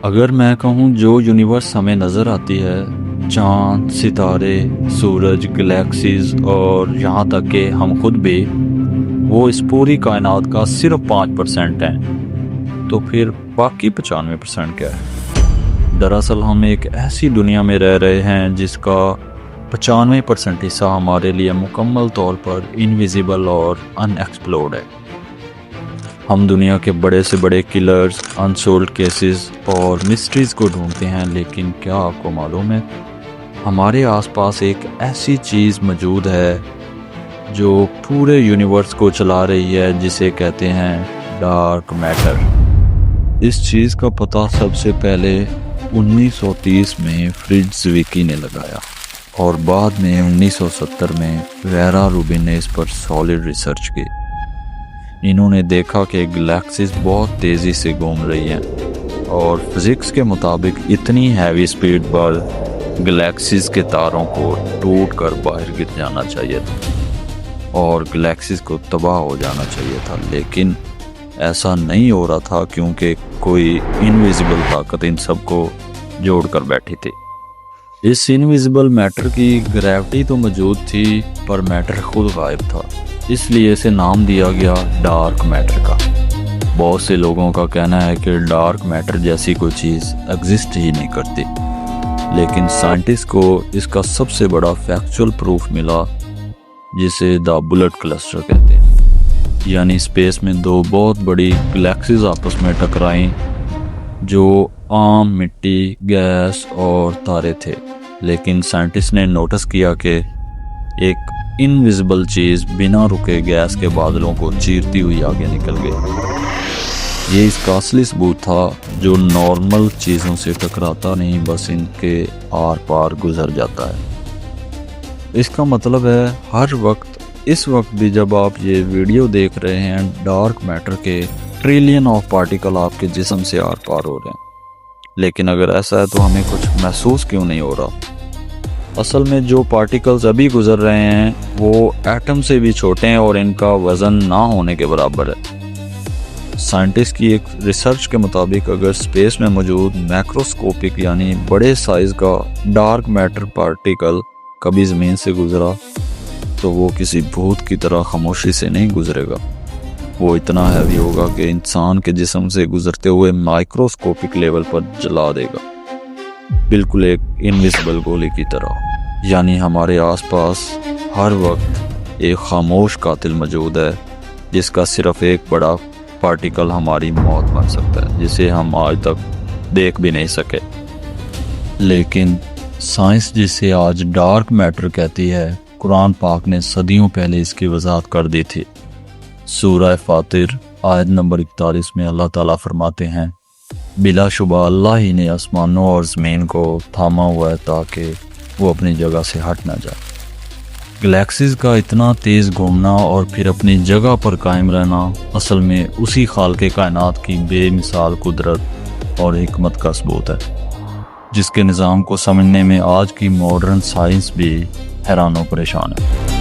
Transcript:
اگر میں کہوں جو یونیورس ہمیں نظر آتی ہے، چاند، ستارے، سورج، گلیکسیز اور یہاں تک کہ ہم خود بھی، وہ اس پوری کائنات کا صرف 5% ہیں، تو پھر باقی 95% کیا ہے؟ دراصل ہم ایک ایسی دنیا میں رہ رہے ہیں جس کا 95% حصہ ہمارے لیے مکمل طور پر انویزیبل اور ان ایکسپلورڈ ہے۔ ہم دنیا کے بڑے سے بڑے کلرز، انسولڈ کیسز اور مسٹریز کو ڈھونڈتے ہیں، لیکن کیا آپ کو معلوم ہے ہمارے آس پاس ایک ایسی چیز موجود ہے جو پورے یونیورس کو چلا رہی ہے، جسے کہتے ہیں ڈارک میٹر۔ اس چیز کا پتہ سب سے پہلے 1930 میں فرڈز زویکی نے لگایا، اور بعد میں 1970 میں ویرا روبن نے اس پر سالڈ ریسرچ کی۔ انہوں نے دیکھا کہ گلیکسیز بہت تیزی سے گھوم رہی ہیں، اور فزکس کے مطابق اتنی ہیوی سپیڈ پر گلیکسیز کے تاروں کو ٹوٹ کر باہر گر جانا چاہیے تھا اور گلیکسیز کو تباہ ہو جانا چاہیے تھا، لیکن ایسا نہیں ہو رہا تھا کیونکہ کوئی انویزیبل طاقت ان سب کو جوڑ کر بیٹھی تھی۔ اس انویزیبل میٹر کی گریوٹی تو موجود تھی، پر میٹر خود غائب تھا، اس لیے اسے نام دیا گیا ڈارک میٹر کا۔ بہت سے لوگوں کا کہنا ہے کہ ڈارک میٹر جیسی کوئی چیز ایگزسٹ ہی نہیں کرتی، لیکن سائنٹسٹ کو اس کا سب سے بڑا فیکچول پروف ملا، جسے دا بلٹ کلسٹر کہتے ہیں۔ یعنی اسپیس میں دو بہت بڑی گلیکسیز آپس میں ٹکرائیں جو عام مٹی، گیس اور تارے تھے، لیکن سائنٹسٹ نے نوٹس کیا کہ ایک انویزیبل چیز بنا رکے گیس کے بادلوں کو چیرتی ہوئی آگے نکل گئی۔ یہ اس کا اصلی ثبوت تھا، جو نارمل چیزوں سے ٹکراتا نہیں، بس ان کے آر پار گزر جاتا ہے۔ اس کا مطلب ہے ہر وقت، اس وقت بھی جب آپ یہ ویڈیو دیکھ رہے ہیں، ڈارک میٹر کے ٹریلین آف پارٹیکل آپ کے جسم سے آر پار ہو رہے ہیں، لیکن اگر ایسا ہے تو ہمیں کچھ محسوس کیوں نہیں ہو رہا؟ اصل میں جو پارٹیکلز ابھی گزر رہے ہیں وہ ایٹم سے بھی چھوٹے ہیں اور ان کا وزن نہ ہونے کے برابر ہے۔ سائنٹسٹ کی ایک ریسرچ کے مطابق اگر سپیس میں موجود میکروسکوپک یعنی بڑے سائز کا ڈارک میٹر پارٹیکل کبھی زمین سے گزرا تو وہ کسی بھوت کی طرح خاموشی سے نہیں گزرے گا، وہ اتنا ہیوی ہوگا کہ انسان کے جسم سے گزرتے ہوئے مائکروسکوپک لیول پر جلا دے گا، بالکل ایک انویزیبل گولی کی طرح۔ یعنی ہمارے آس پاس ہر وقت ایک خاموش قاتل موجود ہے، جس کا صرف ایک بڑا پارٹیکل ہماری موت بن سکتا ہے، جسے ہم آج تک دیکھ بھی نہیں سکے۔ لیکن سائنس جسے آج ڈارک میٹر کہتی ہے، قرآن پاک نے صدیوں پہلے اس کی وضاحت کر دی تھی۔ سورہ فاطر آیت نمبر 41 میں اللہ تعالیٰ فرماتے ہیں، بلا شبہ اللہ ہی نے آسمانوں اور زمین کو تھاما ہوا ہے تاکہ وہ اپنی جگہ سے ہٹ نہ جائے۔ گلیکسیز کا اتنا تیز گھومنا اور پھر اپنی جگہ پر قائم رہنا اصل میں اسی خالق کائنات کی بے مثال قدرت اور حکمت کا ثبوت ہے، جس کے نظام کو سمجھنے میں آج کی ماڈرن سائنس بھی حیران و پریشان ہے۔